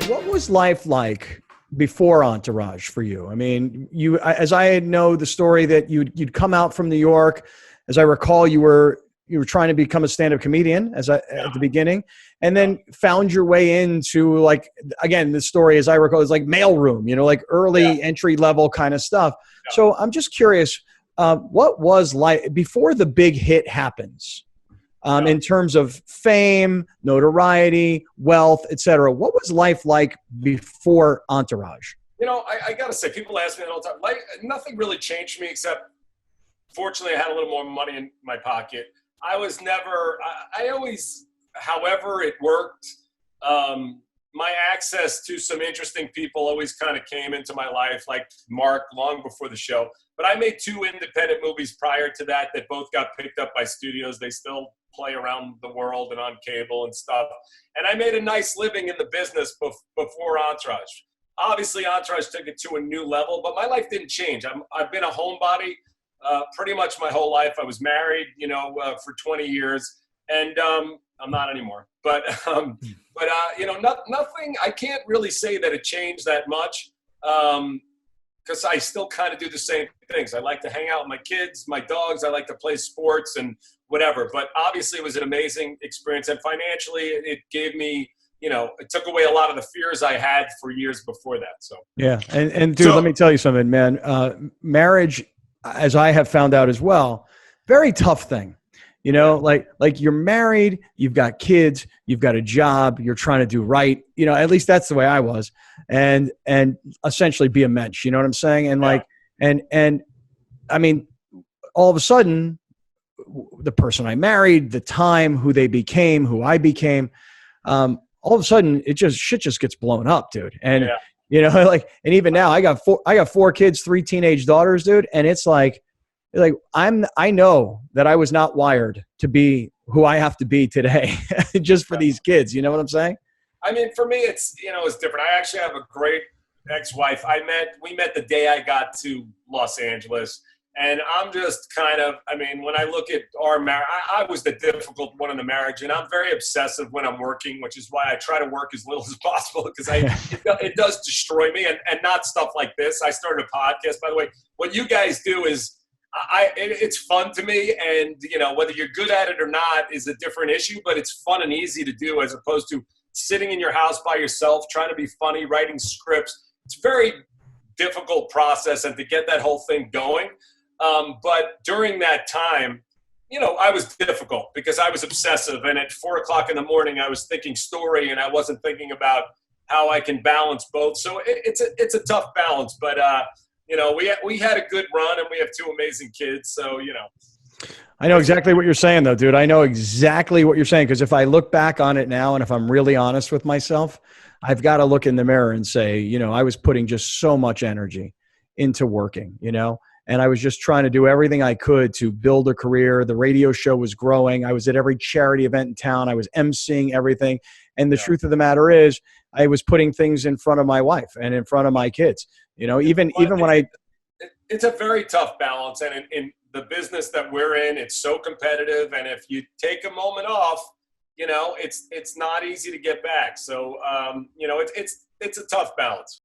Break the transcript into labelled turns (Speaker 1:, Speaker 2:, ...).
Speaker 1: What was life like before Entourage for you? I mean, as I know the story that you'd come out from New York. As I recall, you were trying to become a stand-up comedian at the beginning, and then found your way into, like, again, the story, as I recall, is like mailroom, like early entry level kind of stuff. Yeah. So I'm just curious, what was like before the big hit happens? In terms of fame, notoriety, wealth, etc. What was life like before Entourage?
Speaker 2: I got to say, people ask me that all the time. Like, nothing really changed me except, fortunately, I had a little more money in my pocket. I was never, I always, however it worked, my access to some interesting people always kind of came into my life, like Mark, long before the show. But I made 2 independent movies prior to that both got picked up by studios. They still play around the world and on cable and stuff. And I made a nice living in the business before Entourage. Obviously, Entourage took it to a new level, but my life didn't change. I've been a homebody pretty much my whole life. I was married, for 20 years, and I'm not anymore. But nothing. I can't really say that it changed that much. Because I still kind of do the same things. I like to hang out with my kids, my dogs. I like to play sports and whatever. But obviously, it was an amazing experience. And financially, it gave me, it took away a lot of the fears I had for years before that. So
Speaker 1: yeah, and dude, let me tell you something, man. Marriage, as I have found out as well, very tough thing. Like you're married, you've got kids, you've got a job, you're trying to do right. At least that's the way I was, and essentially be a mensch. You know what I'm saying? And and I mean, all of a sudden, the person I married, the time, who they became, who I became, all of a sudden, shit just gets blown up, dude. And and even now, I got 4 kids, 3 teenage daughters, dude, and it's like I know that I was not wired to be who I have to be today just for these kids. You know what I'm saying?
Speaker 2: I mean, for me, it's different. I actually have a great ex-wife. We met the day I got to Los Angeles, and I'm just kind of, when I look at our marriage, I was the difficult one in the marriage, and I'm very obsessive when I'm working, which is why I try to work as little as possible, because it does destroy me, and not stuff like this. I started a podcast, by the way. What you guys do is, it's fun to me, and whether you're good at it or not is a different issue, but it's fun and easy to do as opposed to sitting in your house by yourself trying to be funny, writing scripts. It's a very difficult process, and to get that whole thing going. But during that time, I was difficult because I was obsessive, and at 4:00 in the morning I was thinking story, and I wasn't thinking about how I can balance both. So it's a tough balance, but we had a good run, and we have 2 amazing kids. So,
Speaker 1: I know exactly what you're saying, though, dude. I know exactly what you're saying, because if I look back on it now, and if I'm really honest with myself, I've got to look in the mirror and say, I was putting just so much energy into working, and I was just trying to do everything I could to build a career. The radio show was growing. I was at every charity event in town. I was emceeing everything. And the truth of the matter is, I was putting things in front of my wife and in front of my kids. Even when
Speaker 2: it's a very tough balance, and in the business that we're in, it's so competitive, and if you take a moment off, it's not easy to get back. So it's a tough balance.